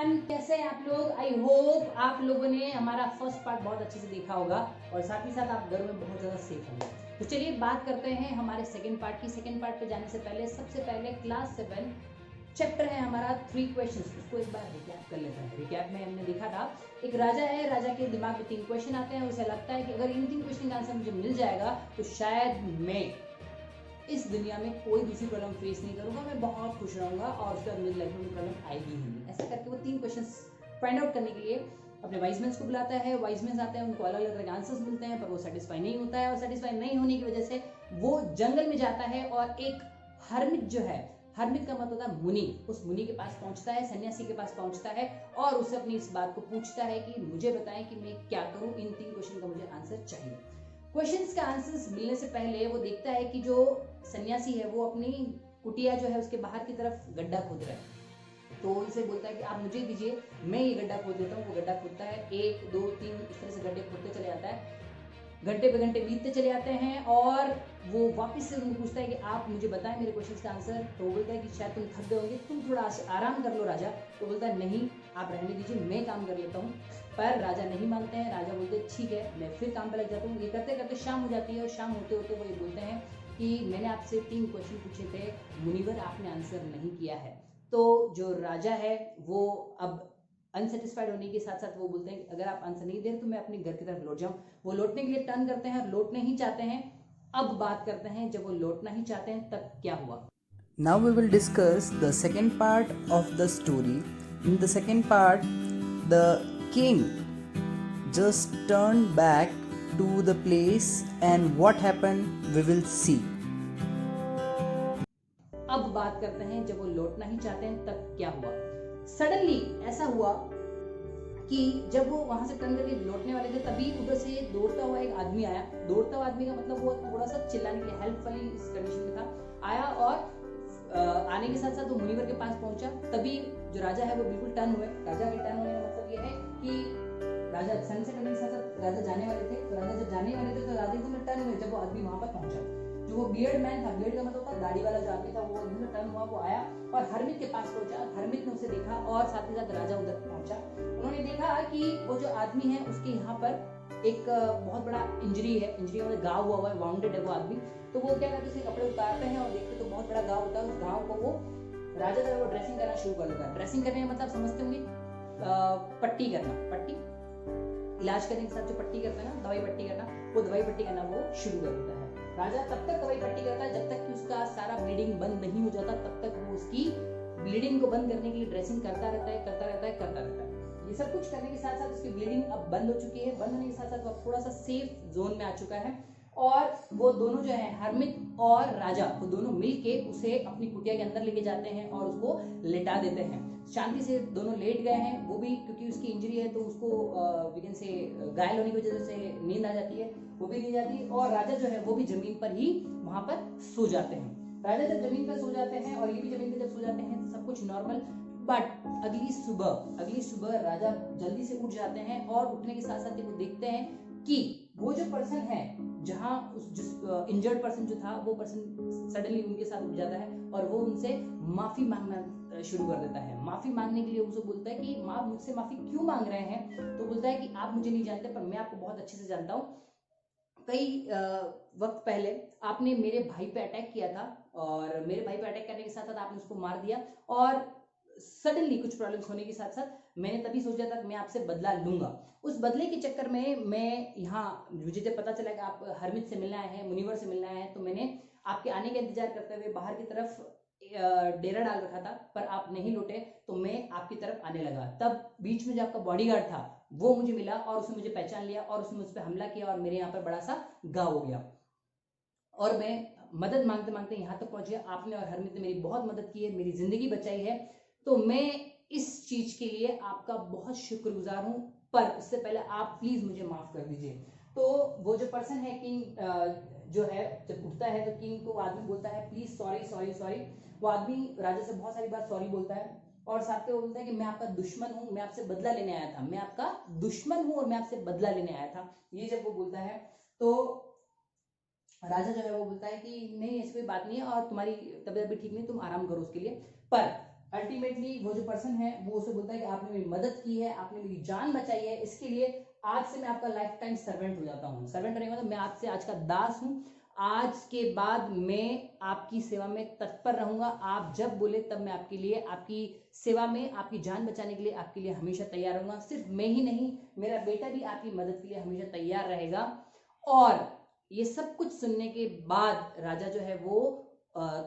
Everyone, कैसे हैं आप लोग। आई होप आप लोगों ने हमारा फर्स्ट पार्ट बहुत अच्छे से देखा होगा और साथ ही साथ आप घर में बहुत ज़्यादा सेफ होंगे। तो चलिए बात करते हैं हमारे सेकंड पार्ट की। सेकंड पार्ट पे जाने से पहले सबसे पहले क्लास 7 चैप्टर है हमारा 3 क्वेश्चंस, उसको एक बार रिकैप कर लेते हैं। रिकैप में हमने देखा था एक राजा है, राजा के दिमाग में 3 क्वेश्चन आते हैं। उसे लगता है कि अगर इन 3 क्वेश्चन का आंसर मुझे मिल जाएगा तो शायद मैं इस दुनिया में कोई दूसरी प्रॉब्लम फेस नहीं करूंगा, मैं बहुत खुश रहूंगा और उसके बाद मेरी लाइफ में प्रॉब्लम आएगी ही नहीं। ऐसा करके वो 3 क्वेश्चंस फाइंड आउट करने के लिए अपने वाइजमेंस को बुलाता है। वाइजमेंस आते हैं, उनको अलग अलग तरह के आंसर्स मिलते हैं, पर वो सेटिस्फाई नहीं होता है और सेटिस्फाई नहीं होने की वजह से वो जंगल में जाता है और एक हर्मिट जो है, हर्मिट का मतलब होता है मुनि, उस मुनि के पास पहुंचता है, सन्यासी के पास पहुंचता है और उससे अपनी इस बात को पूछता है कि मुझे बताएं कि मैं क्या करूं, इन 3 क्वेश्चन का मुझे आंसर चाहिए। क्वेश्चंस का आंसर्स मिलने से पहले वो देखता है कि जो सन्यासी है वो अपनी कुटिया जो है उसके बाहर की तरफ गड्ढा खोद रहा है। तो उनसे बोलता है कि आप मुझे दीजिए, मैं ये गड्ढा खोद देता हूँ। वो गड्ढा खोदता है, 1 2 3 इस तरह से गड्ढे खोदते चले जाता है। घंटे पे घंटे बीतते चले जाते हैं और वो वापस से उनको पूछता है कि आप मुझे बताएं मेरे क्वेश्चन का आंसर। तो वो बोलता है कि शायद तुम थक गए होंगे, तुम थोड़ा आराम कर लो राजा। तो बोलता है नहीं, आप रहने दीजिए, मैं काम कर लेता हूँ। पर राजा नहीं मानते हैं। राजा बोलते हैं ठीक है, मैं फिर काम पे लग जाता हूँ। ये करते करते शाम हो जाती है और शाम होते होते वो ये बोलते हैं कि मैंने आपसे 3 क्वेश्चन पूछे थे मुनिवर, आपने आंसर नहीं किया है। तो जो राजा है वो अब अनसेटिस्फाइड होने के साथ साथ वो बोलते हैं अगर आप आंसर नहीं दे रहे तो मैं अपने घर की तरफ लौट जाऊं। वो लौटने के लिए टर्न करते हैं और लौटने ही चाहते हैं। अब बात करते हैं जब वो लौटना ही चाहते हैं तब क्या हुआ। Now we will discuss the second part of the story. In the second part, the king just turned back to the place, and what happened we will see. अब बात करते हैं जब वो लौटना ही चाहते हैं तब क्या हुआ। सडनली ऐसा हुआ कि जब वो वहां से टर्न करके लौटने वाले थे तभी उधर से दौड़ता हुआ एक आदमी आया। दौड़ता हुआ आदमी का मतलब वो थोड़ा सा चिल्लाने के लिए हेल्प वाली इस कंडीशन में था, आया और आने के साथ साथ वो मुनिवर के पास पहुंचा। तभी जो राजा है वो बिल्कुल टर्न हुए। राजा के टर्न होने का मतलब ये है कि राजा सनसेट होने के साथ साथ राजा जाने वाले थे। तो राजा जब जाने वाले थे तो राजा एकदम टर्न हुए जब वो आदमी वहां पर पहुंचा। जो वो बियर्ड मैन था, बियर्ड का मतलब था दाढ़ी वाला जो आदमी था, वो टर्न हुआ, वो आया और हरमित के पास पहुंचा। हरमित ने उसे देखा और साथ ही साथ राजा उधर पहुंचा। उन्होंने देखा कि वो जो आदमी है उसके यहाँ पर एक बहुत बड़ा इंजरी है, इंजरी मतलब घाव हुआ है, वाउंडेड है वो आदमी। तो वो क्या करते हैं, कपड़े उतारते हैं और देखते तो बहुत बड़ा घाव होता है। उस घाव को वो राजा जो है वो ड्रेसिंग करना शुरू कर देता है। ड्रेसिंग करने का मतलब समझते होंगे, पट्टी करना, पट्टी इलाज करने के साथ जो पट्टी करता है ना, दवाई पट्टी करना, वो दवाई पट्टी करना वो शुरू कर देता है। राजा तब तक दवाई पट्टी करता है जब तक कि उसका सारा ब्लीडिंग बंद नहीं हो जाता, तब तक वो उसकी ब्लीडिंग को बंद करने के लिए ड्रेसिंग करता रहता है, करता रहता है, करता रहता है। ये सब कुछ करने के साथ साथ उसकी ब्लीडिंग अब बंद हो चुकी है। बंद होने के साथ साथ वो थोड़ा सा सेफ जोन में आ चुका है और वो दोनों जो है हरमित और राजा, वो दोनों मिलके उसे अपनी कुटिया के अंदर लेके जाते हैं और उसको लेटा देते हैं। शांति से दोनों लेट गए हैं, वो भी क्योंकि उसकी इंजरी है तो उसको विगन से घायल होने की वजह से नींद आ जाती है, वो भी नींद आती है। और राजा जो है वो भी जमीन पर ही वहां पर सो जाते हैं। राजा जब जमीन पर सो जाते हैं और ये भी जमीन पर जब सो जाते हैं सब कुछ नॉर्मल। बट अगली सुबह राजा जल्दी से उठ जाते हैं और उठने के साथ साथ वो देखते हैं कि वो जो पर्सन है, जहां उस जिस इंजर्ड पर्सन जो था, वो पर्सन सडनली उनके साथ उठ जाता है और वो उनसे माफी मांगना शुरू कर देता है। माफी मांगने के लिए उसे बोलता है कि आप मुझसे माफी क्यों मांग रहे हैं। तो बोलता है कि आप मुझे नहीं जानते पर मैं आपको बहुत अच्छे से जानता हूँ। कई वक्त पहले आपने मेरे भाई पे अटैक किया था और मेरे भाई पे अटैक करने के साथ साथ आपने उसको मार दिया और सडनली कुछ प्रॉब्लम्स होने के साथ साथ मैंने तभी सोचा था कि मैं आपसे बदला लूंगा। उस बदले के चक्कर में मैं यहाँ, मुझे जब पता चला कि आप हरमित से मिलने आए हैं, मुनिवर से मिलने आए हैं, तो मैंने आपके आने का इंतजार करते हुए बाहर की तरफ डेरा डाल रखा था, पर आप नहीं लौटे तो मैं आपकी तरफ आने लगा। तब बीच में जो आपका बॉडीगार्ड था वो मुझे मिला और उसने मुझे पहचान लिया और उसने मुझ पर हमला किया और मेरे यहाँ पर बड़ा सा घाव हो गया और मैं मदद मांगते मांगते यहाँ तक पहुंच गया। आपने और हरमित ने मेरी बहुत मदद की है, मेरी जिंदगी बचाई है, तो मैं इस चीज के लिए आपका बहुत शुक्रगुजार हूं। पर उससे पहले आप प्लीज मुझे माफ कर दीजिए। तो वो जो पर्सन है किंग जो है, जब उठता है तो किंग को आदमी बोलता है प्लीज सॉरी सॉरी सॉरी। वो आदमी राजा से बहुत सारी बार सॉरी बोलता है और साथ में वो बोलता है कि मैं आपका दुश्मन हूं, मैं आपसे बदला लेने आया था, मैं आपका दुश्मन हूं और मैं आपसे बदला लेने आया था। ये जब वो बोलता है तो राजा जो है वो बोलता है कि नहीं ऐसी कोई बात नहीं है और तुम्हारी तबीयत भी ठीक नहीं, तुम आराम करो उसके लिए। पर अल्टीमेटली वो जो पर्सन है वो उसे बोलता है कि आपने मेरी मदद की है, आपने मेरी जान बचाई है, इसके लिए आज से मैं आपका लाइफ टाइम सर्वेंट हो जाता हूँ। सर्वेंट होने का मतलब मैं आपसे आज का दास हूँ, आज के बाद मैं आपकी सेवा में तत्पर रहूंगा, आप जब बोले तब मैं आपके लिए, आपकी सेवा में, आपकी जान बचाने के लिए आपके लिए हमेशा तैयार रहूंगा। सिर्फ मैं ही नहीं, मेरा बेटा भी आपकी मदद के लिए हमेशा तैयार रहेगा। और ये सब कुछ सुनने के बाद राजा जो है वो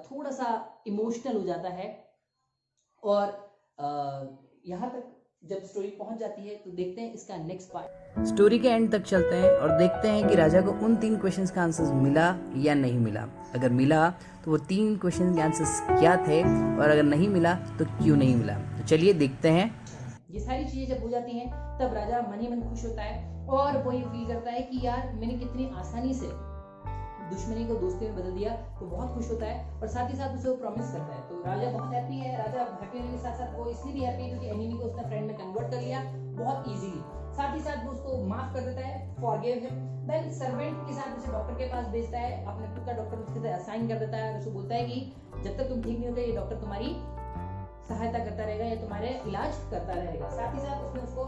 थोड़ा सा इमोशनल हो जाता है। और यहाँ तक जब स्टोरी पहुंच जाती है तो देखते हैं इसका नेक्स्ट पार्ट। स्टोरी के एंड तक चलते हैं और देखते हैं कि राजा को उन 3 क्वेश्चंस का आंसर्स मिला या नहीं मिला। अगर मिला तो वो 3 क्वेश्चन के आंसर्स क्या थे, और अगर नहीं मिला तो क्यों नहीं मिला। तो चलिए देखते हैं। ये सारी चीजें जब हो जाती हैं तब राजा मन ही मन खुश होता है और वो ये फील करता है कि यार मैंने कितनी आसानी से दुश्मनी को दोस्ती में बदल दिया, तो बहुत खुश होता है। और साथ ही साथ उसे वो प्रॉमिस करता है, तो राजा बहुत हैप्पी है। राजा हैप्पी होने के साथ साथ वो इसलिए भी हैप्पी है क्योंकि एनिमी को उसने फ्रेंड में कन्वर्ट कर लिया बहुत इजीली। साथ ही साथ वो उसको माफ कर देता है, फॉरगिव हिम। देन सर्वेंट के साथ उसे डॉक्टर के पास भेजता है, अपने खुद का डॉक्टर उसके साथ असाइन कर देता है और उसे बोलता है कि जब तक तुम ठीक नहीं होते ये डॉक्टर तुम्हारी सहायता करता रहेगा या तुम्हारे इलाज करता रहेगा। साथ ही साथ उसने उसको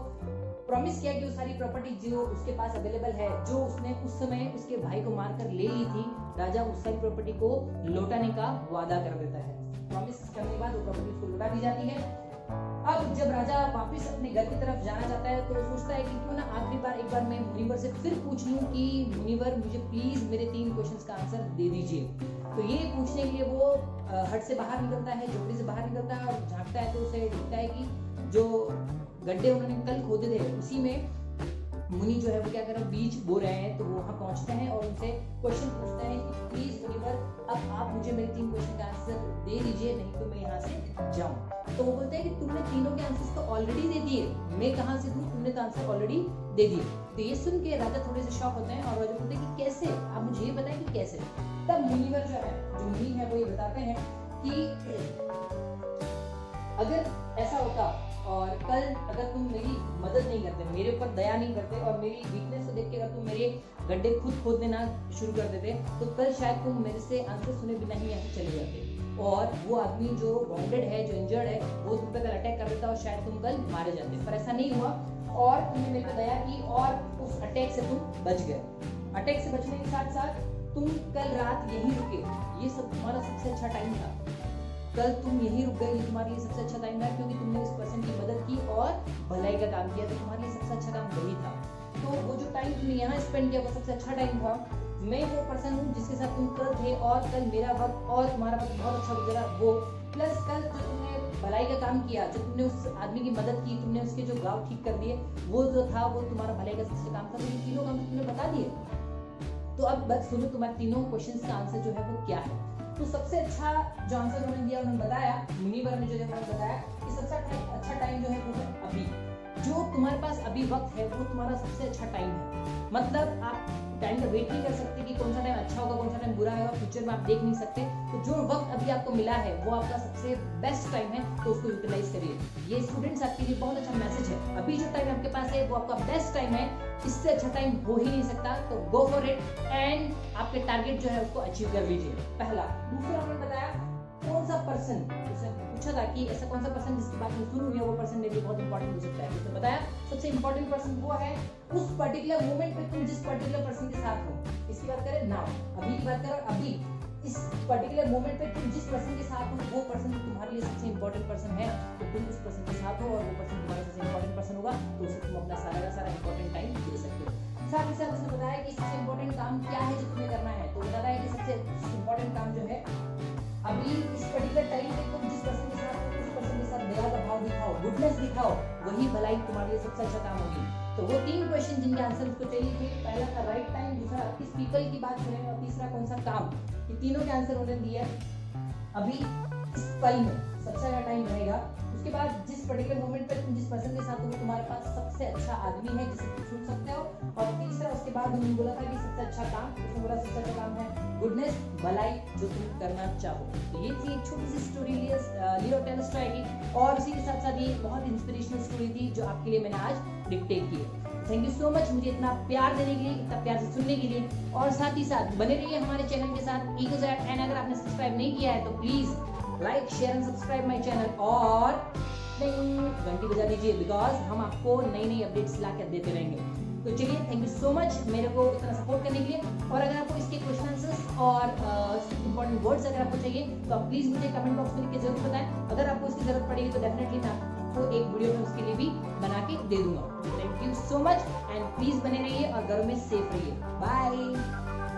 प्रॉमिस किया कि वो सारी प्रॉपर्टी जो उसके पास अवेलेबल है, जो उसने उस समय उसके भाई को मारकर ले ली थी, राजा उस सारी प्रॉपर्टी को लौटाने का वादा कर देता है। प्रॉमिस करने के बाद वो प्रॉपर्टी उसको लौटा दी जाती है। अब जब राजा वापस अपने घर की तरफ जाना चाहता है तो वो सोचता है कि क्यों ना आखिरी बार एक बार मैं मुनिवर से फिर पूछ लूं कि मुनिवर मुझे प्लीज मेरे 3 क्वेश्चंस का आंसर दे दीजिए। तो ये पूछने के लिए वो हट से बाहर निकलता है, झोपड़ी से बाहर निकलता है और झांकता है तो उसे दिखता है कि जो गड्ढे उन्होंने कल खोदे थे उसी में मुनि जो है वो क्या कर रहे हैं, बीज बो रहे हैं। तो वो वहां पहुंचते हैं और उनसे क्वेश्चन पूछते हैं कि प्लीज मुनिवर अब आप मुझे मेरे 3 क्वेश्चन का आंसर दे दीजिए, नहीं तो मैं यहाँ से जाऊं। तो वो बोलते हैं कि तुमने तीनों के आंसर्स तो ऑलरेडी दे दिए, मैं कहाँ से दूं, तुमने तो आंसर ऑलरेडी दे दिए। तो ये सुन के राजा थोड़े से शॉक होते हैं और राजा बोलते हैं कि कैसे, आप मुझे ये बताएं कि कैसे। तब मुनिवर जो मुनि है वो ये बताते हैं कि अगर ऐसा होता और कल अगर तुम मेरी मदद नहीं करते, मेरे ऊपर दया नहीं करते और मेरी वीकनेस को देख के अगर तुम मेरे गड्ढे खुद खोद देना शुरू कर देते तो कल शायद तुम मेरे से आंसर सुने बिना ही यहाँ से चले जाते और वो आदमी जो वाउंडेड है, जो इंजर्ड है, वो तुम पे कल अटैक कर देता और शायद तुम कल मारे जाते। पर ऐसा नहीं हुआ और तुमने मेरे पे दया की और उस अटैक से तुम बच गए। अटैक से बचने के साथ साथ तुम कल रात यहीं रुके, ये सब तुम्हारा सबसे अच्छा टाइम था। कल तुम यहीं रुक गए, ये तुम्हारे लिए सबसे अच्छा टाइम था क्योंकि तुमने उस पर्सन की मदद की और भलाई का काम किया, तो तुम्हारे लिए सबसे अच्छा काम वही था। तो वो जो टाइम तुमने यहाँ स्पेंड किया वो सबसे अच्छा टाइम था। मैं वो पर्सन हूँ जिसके साथ तुम कल थे और कल मेरा वक्त और तुम्हारा वक्त बहुत अच्छा गुजरा वो, प्लस कल जो तुमने भलाई का काम किया, जो तुमने उस आदमी की मदद की, तुमने उसके जो घाव ठीक कर दिए, वो जो था वो तुम्हारा भलाई का सबसे काम था। तो ये तीनों काम तुमने बता दिए। तो अब बस सुनो तुम्हारे तीनों क्वेश्चंस का आंसर जो है वो क्या है। तो सबसे अच्छा जो आंसर उन्होंने दिया, उन्होंने बताया, मुनिवर ने जो बताया कि सबसे अच्छा टाइम जो है वो है अभी। जो तुम्हारे पास अभी वक्त है वो तुम्हारा सबसे अच्छा टाइम है। मतलब आप टाइम का वेट नहीं कर सकते कि कौन सा टाइम अच्छा होगा, कौन सा टाइम बुरा होगा, फ्यूचर में आप देख नहीं सकते। तो जो वक्त अभी आपको मिला है वो आपका सबसे बेस्ट टाइम है, तो उसको यूटिलाइज करिए। ये स्टूडेंट्स आपके लिए बहुत अच्छा मैसेज है। अभी जो टाइम आपके पास है वो आपका बेस्ट टाइम है, इससे अच्छा टाइम हो ही नहीं सकता। तो गो फॉर इट एंड आपके टारगेट जो है उसको अचीव कर लीजिए, पहला। दूसरा उन्होंने बताया कौन सा पर्सन, उसने पूछा था कि ऐसा कौन सा पर्सन जिसकी बात सुन हुई है वो पर्सन मेरे लिए बहुत इंपॉर्टेंट हो सकता है। उसने बताया सबसे इंपॉर्टेंट पर्सन वो है उस पर्टिकुलर मोमेंट पे तुम जिस पर्टिकुलर पर्सन के साथ हो। इसकी बात करें नाउ, अभी की बात करो, अभी इस पर्टिकुलर मोमेंट पे तुम जिस पर्सन के साथ हो वो पर्सन तुम्हारे लिए सबसे इंपॉर्टेंट पर्सन है। तो तुम उस पर्सन के साथ हो और वो पर्सन तुम्हारा सबसे इंपॉर्टेंट पर्सन होगा, तो उसे तुम अपना सारा का सारा इंपॉर्टेंट टाइम दे सकते हो। साथ ही साथ उसने बताया कि सबसे इंपॉर्टेंट काम क्या है जो तुम्हें करना है। तो बताया है कि सबसे इंपॉर्टेंट काम जो है अभी इस पर्टिकुलर टाइम पे तुम जिस पर्सन के साथ हो उस पर्सन के साथ दया का भाव दिखाओ, गुडनेस दिखाओ, वही भलाई तुम्हारे लिए सबसे अच्छा काम होगी। तो वो 3 क्वेश्चन जिनके आंसर उसको चाहिए थे, पहला था राइट टाइम, दूसरा किस पीपल की बात करें और तीसरा कौन सा काम। ये तीनों के आंसर उन्होंने दिए। अभी इस पल में सबसे अच्छा टाइम रहेगा। उसके बाद जिस पर्टिकुलर मोमेंट पे तुम जिस पर्सन के साथ हो वो तुम्हारे पास सबसे अच्छा आदमी है जिसे तुम सुन सकते हो। और तीसरा उसके बाद उन्होंने बोला था कि सबसे अच्छा काम, उसने बोला सबसे अच्छा काम है गुडनेस, भलाई जो तुम करना चाहो। तो ये थी एक छोटी सी स्टोरी लियो टॉलस्टॉय की, और उसी के साथ साथ ये बहुत इंस्पिरेशनल स्टोरी थी जो आपके लिए मैंने आज डिक्टेट की है। थैंक यू सो मच मुझे इतना प्यार देने के लिए, इतना प्यार से सुनने के लिए, और साथ ही साथ बने रहिए हमारे चैनल के साथ EcoZed। एंड अगर आपने सब्सक्राइब नहीं किया है तो please like share and subscribe my channel और घंटी बजा दीजिए, बिकॉज हम आपको नई नई अपडेट्स ला कर देते रहेंगे। तो चलिए, थैंक यू सो मच मेरे को इतना सपोर्ट करने के लिए। और अगर आपको इसके क्वेश्चन आंसर्स और इंपॉर्टेंट वर्ड्स अगर आपको चाहिए तो आप प्लीज मुझे कमेंट बॉक्स में लिख के जरूर बताएं। अगर आपको इसकी जरूरत पड़ेगी तो डेफिनेटली मैं आपको एक वीडियो में उसके लिए भी बना के दे दूंगा। Thank you so much and please बने रहिए और घर में सेफ रहिए। बाय।